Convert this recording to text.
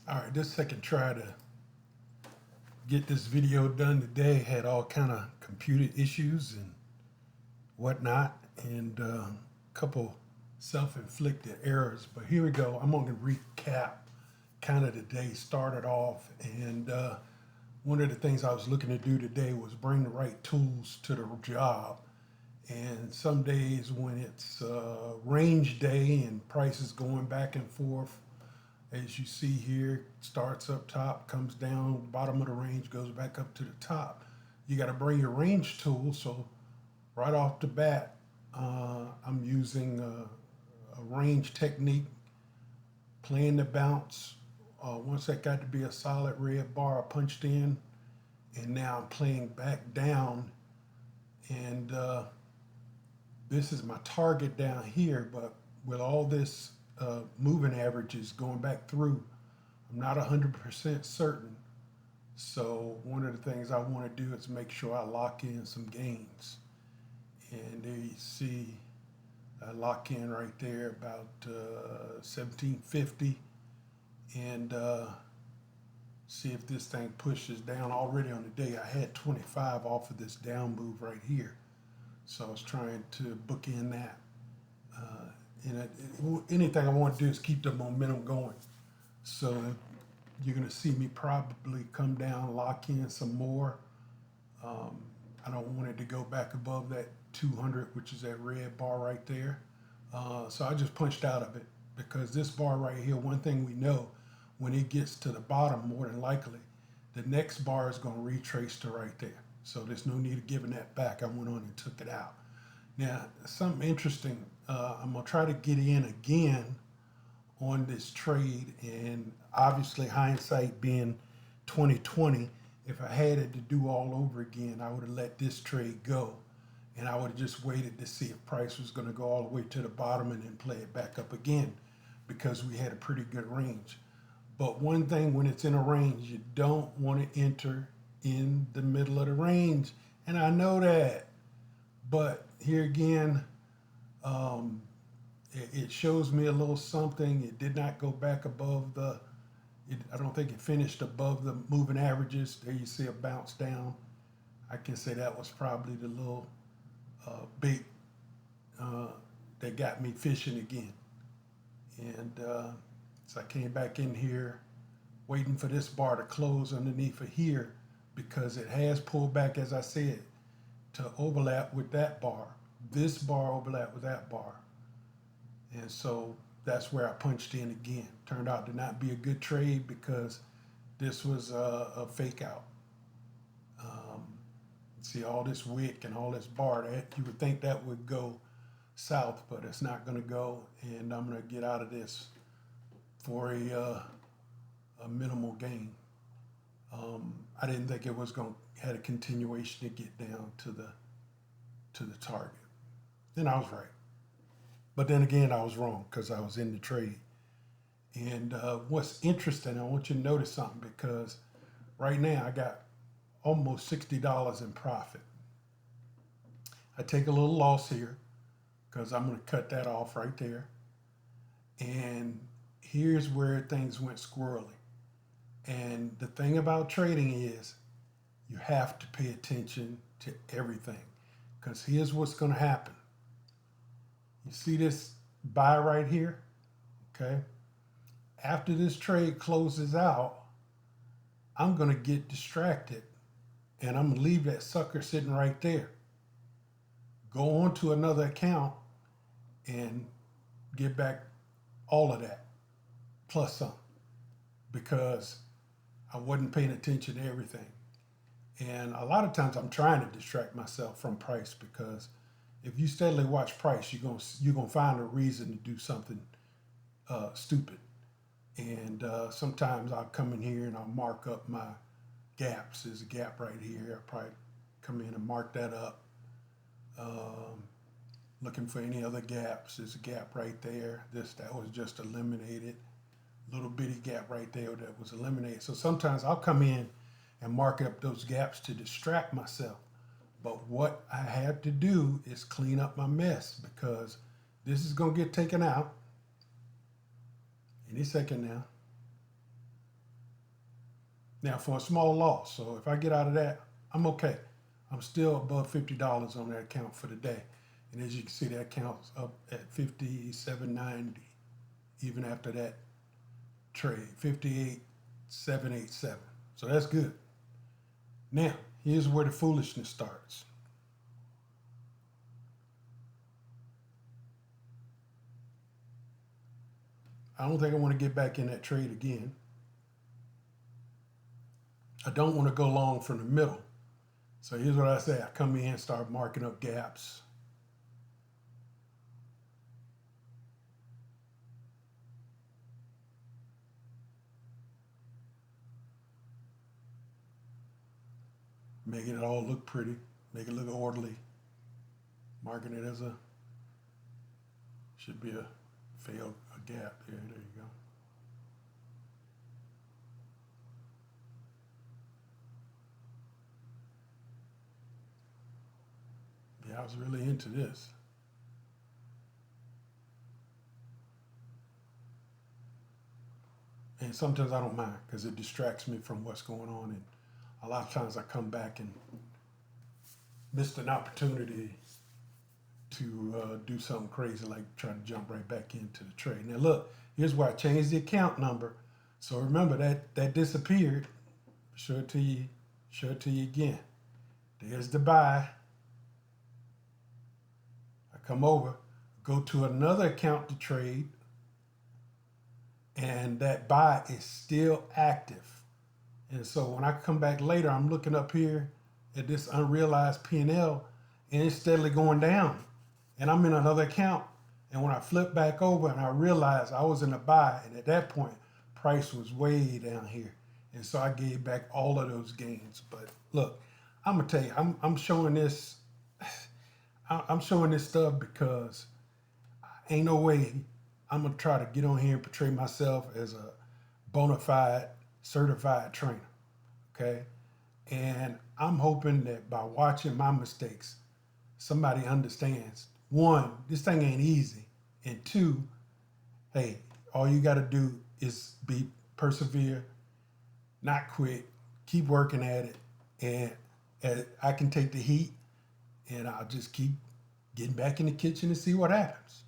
All right, this second try to get this video done today had all kind of computer issues and whatnot, and a couple self-inflicted errors. But here we go. I'm going to recap kind of the day started off, and one of the things I was looking to do today was bring the right tools to the job. And some days when it's range day and prices going back and forth, as you see here, starts up top, comes down, bottom of the range, goes back up to the top. You got to bring your range tool. So right off the bat, I'm using a range technique, playing the bounce. Once that got to be a solid red bar, I punched in, and now I'm playing back down. And this is my target down here, but with all this moving averages going back through, I'm not 100% certain. So one of the things I want to do is make sure I lock in some gains. And there you see, I lock in right there about 1750, and see if this thing pushes down. Already on the day, I had 25 off of this down move right here. So I was trying to book in that. Anything I want to do is keep the momentum going. So you're going to see me probably come down, lock in some more. I don't want it to go back above that 200, which is that red bar right there. So I just punched out of it, because this bar right here, one thing we know, when it gets to the bottom, more than likely, the next bar is going to retrace to right there. So there's no need of giving that back. I went on and took it out. Now, something interesting, I'm going to try to get in again on this trade, and obviously hindsight being 2020, if I had it to do all over again, I would have let this trade go, and I would have just waited to see if price was going to go all the way to the bottom and then play it back up again, because we had a pretty good range. But one thing, when it's in a range, you don't want to enter in the middle of the range, and I know that. But here again, it shows me a little something. It did not go back above I don't think it finished above the moving averages. There you see a bounce down. I can say that was probably the little bait that got me fishing again. And so I came back in here waiting for this bar to close underneath of here, because it has pulled back, as I said, to overlap with that bar. This bar overlapped with that bar. And so that's where I punched in again. Turned out to not be a good trade, because this was a fake out. See all this wick and all this bar, that you would think that would go south, but it's not going to go. And I'm going to get out of this for a minimal gain. I didn't think it was going to had a continuation to get down to the target. Then I was right. But then again, I was wrong, because I was in the trade. And what's interesting, I want you to notice something, because right now I got almost $60 in profit. I take a little loss here, because I'm going to cut that off right there. And here's where things went squirrely. And the thing about trading is, you have to pay attention to everything, because here's what's going to happen. You see this buy right here? Okay. After this trade closes out, I'm going to get distracted, and I'm going to leave that sucker sitting right there. Go on to another account and get back all of that, plus some, because I wasn't paying attention to everything. And a lot of times I'm trying to distract myself from price, because if you steadily watch price, you're gonna find a reason to do something stupid. And sometimes I'll come in here and I'll mark up my gaps. There's a gap right here. I'll probably come in and mark that up. Looking for any other gaps. There's a gap right there. That was just eliminated. Little bitty gap right there that was eliminated. So sometimes I'll come in and mark up those gaps to distract myself. But what I have to do is clean up my mess, because this is going to get taken out any second now. Now for a small loss. So if I get out of that, I'm okay. I'm still above $50 on that account for the day. And as you can see, that account's up at 57.90 even after that trade, 58,787. So that's good. Now, here's where the foolishness starts. I don't think I want to get back in that trade again. I don't want to go long from the middle. So here's what I say. I come in and start marking up gaps. Making it all look pretty, make it look orderly. Marking it as should be a failed a gap. Yeah, there you go. Yeah, I was really into this. And sometimes I don't mind because it distracts me from what's going on. And a lot of times I come back and missed an opportunity to do something crazy like try to jump right back into the trade. Now look, here's where I changed the account number. So remember that disappeared. Show it to you. Show it to you again. There's the buy. I come over, go to another account to trade, and that buy is still active. And so when I come back later, I'm looking up here at this unrealized P&L, and it's steadily going down. And I'm in another account. And when I flip back over and I realized I was in a buy, and at that point, price was way down here. And so I gave back all of those gains. But look, I'm gonna tell you, I'm showing this, I'm showing this stuff because ain't no way I'm gonna try to get on here and portray myself as a bona fide certified trainer. Okay. And I'm hoping that by watching my mistakes, somebody understands one, this thing ain't easy. And two, hey, all you got to do is be persevere, not quit, keep working at it. And I can take the heat and I'll just keep getting back in the kitchen and see what happens.